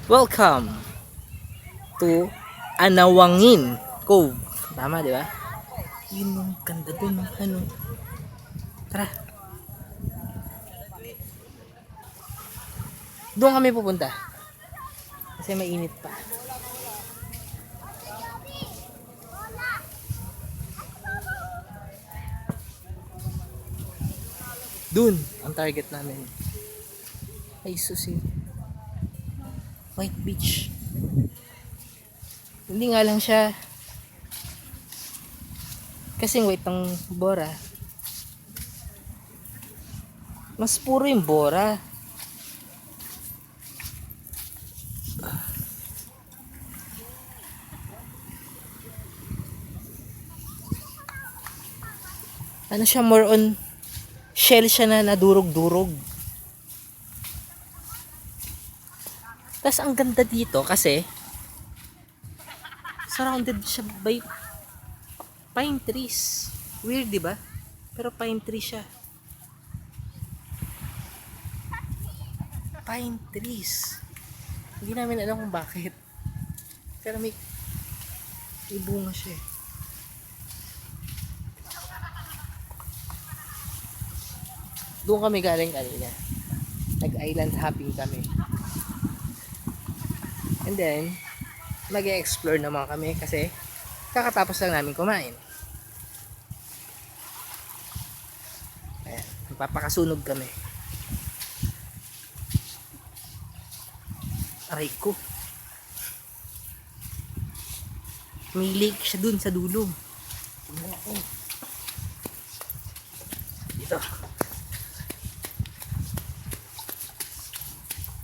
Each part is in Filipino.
Welcome to Anawangin Cove. Tama, di ba? Yun yung ganda dun, no? Ano? Tara, doon kami pupunta. Kasi mainit pa. Doon, ang target namin. Ay, susi. White Beach. Hindi nga lang siya kasing white ng Bora. Mas puro yung Bora. Ano siya, more on shell siya na nadurog-durog. Tapos ang ganda dito kasi surrounded siya by pine trees. Weird, di ba? Pero pine tree siya. Pine trees. Hindi namin alam kung bakit. Pero may bunga siya eh. Doon kami galing kanina. Nag-island hopping kami. And then, mag-explore naman kami kasi kakatapos lang namin kumain. Ayan, papakasunog kami. Aray ko. May lake siya dun sa dulo. Tingnan ako. Dito.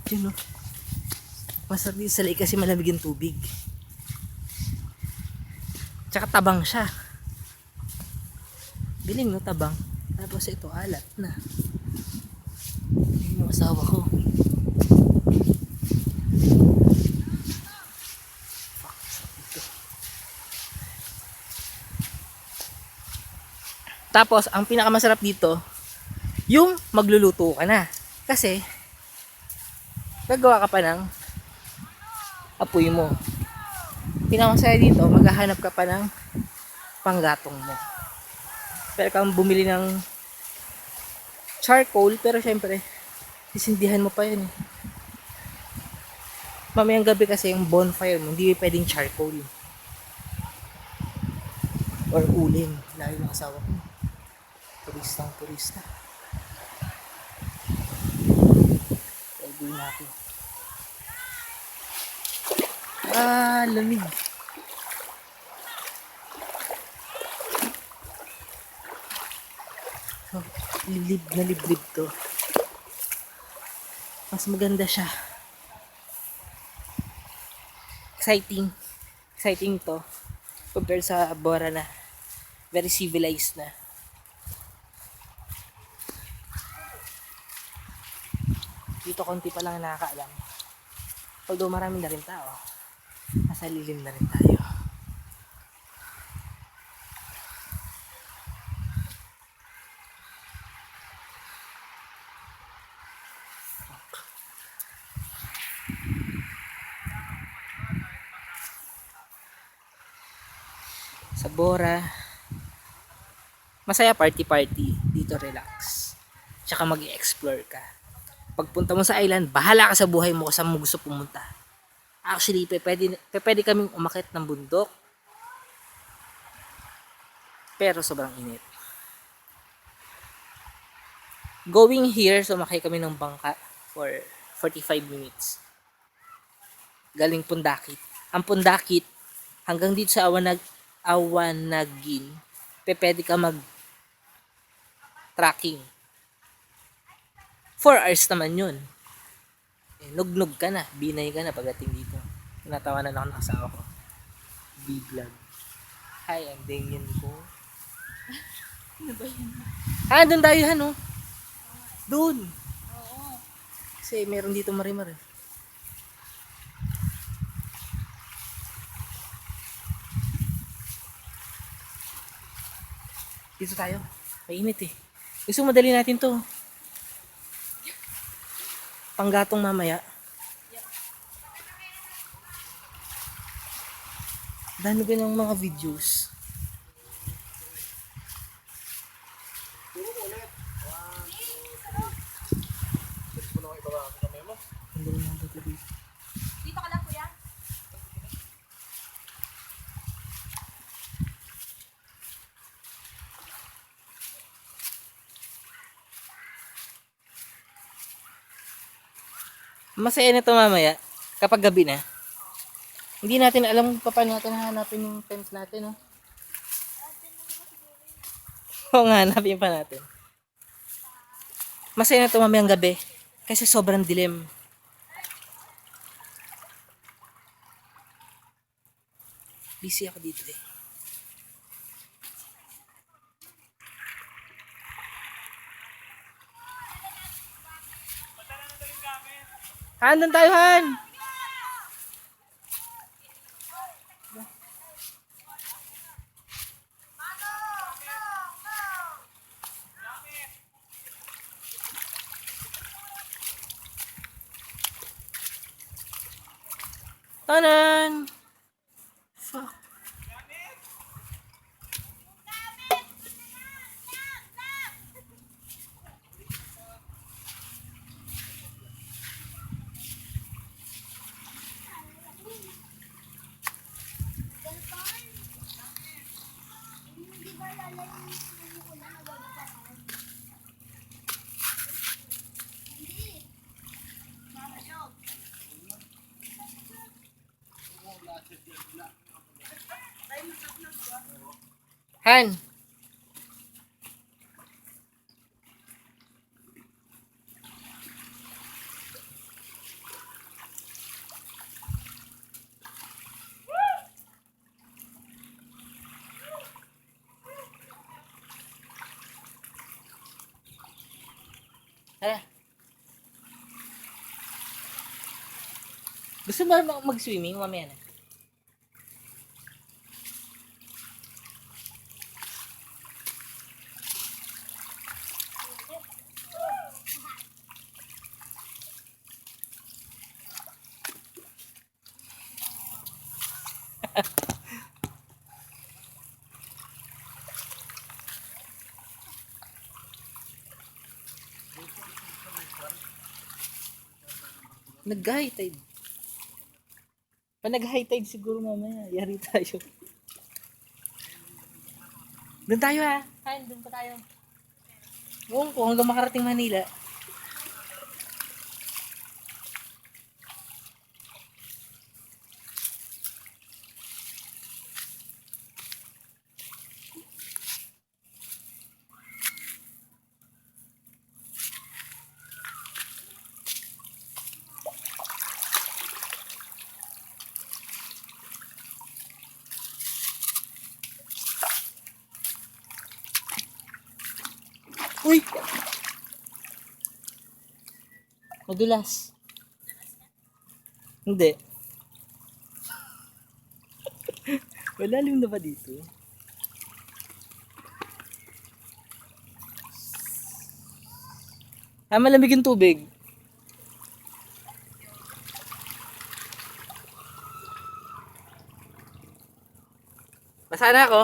Yun o. Masarap dito sa lake kasi malamig yung tubig. Tsaka tabang siya. Biling no, tabang. Tapos ito, alat na. Yung asawa ko. Tapos, ang pinakamasarap dito, yung magluluto ka na. Kasi, gagawa ka pa ng apoy mo. Pinakamasaya dito, maghahanap ka pa ng panggatong mo. Pero kang bumili ng charcoal, pero syempre, sisindihan mo pa yun. Mamayang gabi kasi yung bonfire mo, hindi pwedeng charcoal. Or uling. Lalo ng asawa ko. Turistang turista. Pwede natin. Lamig. So, liblib na liblib to. Mas maganda siya. Exciting. Exciting to. Compared sa Bora na. Very civilized na. Dito konti pa lang nakakaalam. Although marami na rin tao. Nasa lilim na rin tayo. Sa Bora, masaya party-party. Dito relax. Tsaka mag-i-explore ka. Pagpunta mo sa island, bahala ka sa buhay mo kung saan mo gusto pumunta. Actually, pwede kaming umakyat ng bundok. Pero sobrang init. Going here, sumakay kami ng bangka for 45 minutes. Galing Pundakit. Ang Pundakit, hanggang dito sa Awanagin, pwede ka mag-tracking. 4 hours naman yun. Nugnog ka na, binay ka na pagdating dito. Tinatawanan ako ng asawa ko. B-vlog. Hi, ang dingin ko. Ano ba yun? Doon tayo ano? Doon. Oo. Kasi meron dito marimar eh. Dito tayo. Mainit eh. Gusto madali natin to. Panggatong mamaya. Dami ko ng mga videos. Ang galing ng video dito. Dito ka lang, kuya. Masaya na to mamaya kapag gabi na. Hindi natin alam kung paano natin hahanapin yung tent natin, no? Oo nga, hanapin pa natin. Masaya na to mamayang gabi kasi sobrang dilim. Busy ako dito eh. Han, doon tayo, Han! Tanan! Fuck. Han! Tara. Gusto mo ba mag-swimming mamaya na? Nag-high tide. Pa nag-high tide siguro mamaya. Yari tayo. Doon tayo ha. Han, doon pa tayo. Huwag ko hanggang makarating Manila. Uy! Madulas. Hindi. Malalim na ba dito? Malamig yung tubig. Basa na ako.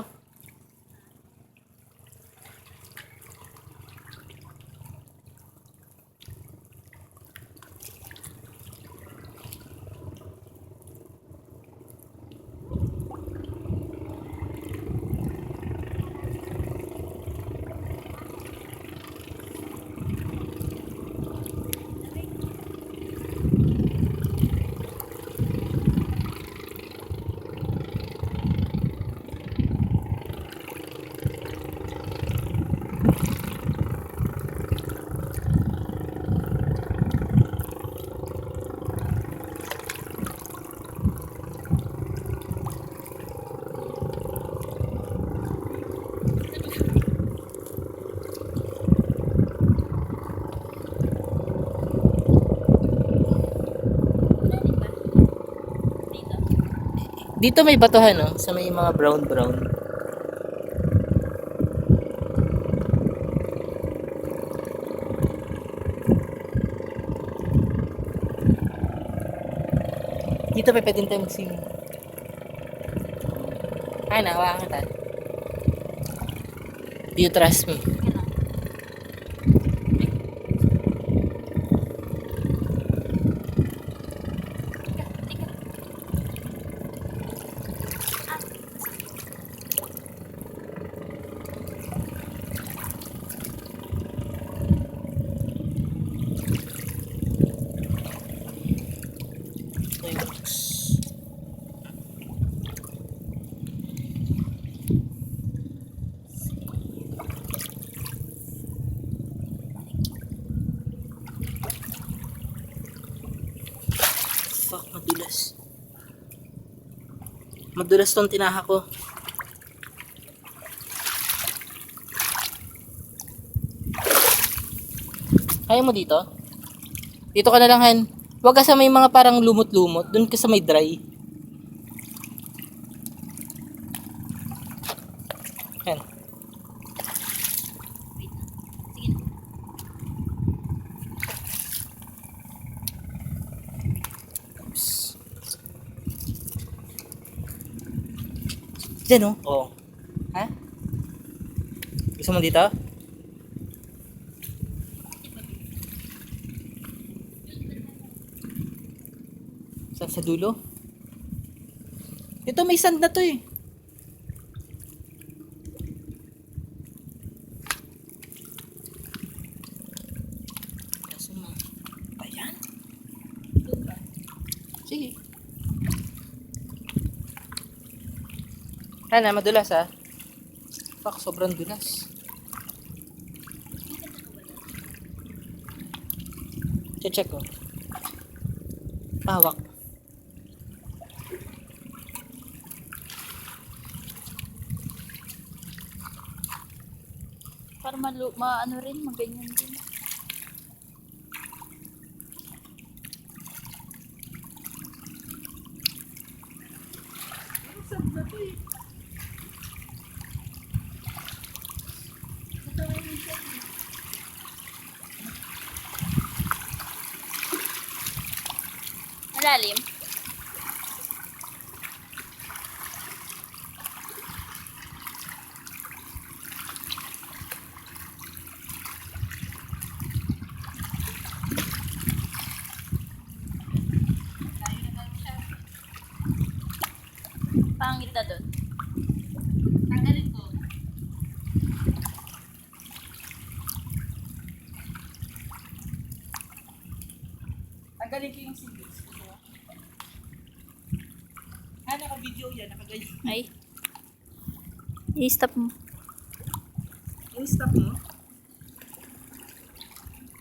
Dito may batuhan, no? Sa may mga brown-brown. Dito pa pwedeng tayo mag-swimming. Ana, hawakan kita. Do you trust me? Yan lang. Tika. Ito yung box. Fuck, madulas. Madulas tong tinaha ko. Kaya mo dito? Dito ka na lang, Han. Huwag ka sa may mga parang lumot-lumot. Doon ka sa may dry. Yan. Wait na. Sige na. Oops. Diyan, oh. Oo. Ha? Gusto mo dito? Sa dulo? Ito, may sand na to eh. Kaso mo. Ayan. Sige. Hana, madulas ha. Fuck, sobrang dulas. Check ko. Pawak. Para maano rin, maganyan din. Malalim. Pangit na doon. Tanggalin ko. Tanggalin ko yung seatbelts. Naka-video yan, nakaganyan. Ay. I-stop mo. Yung stop mo,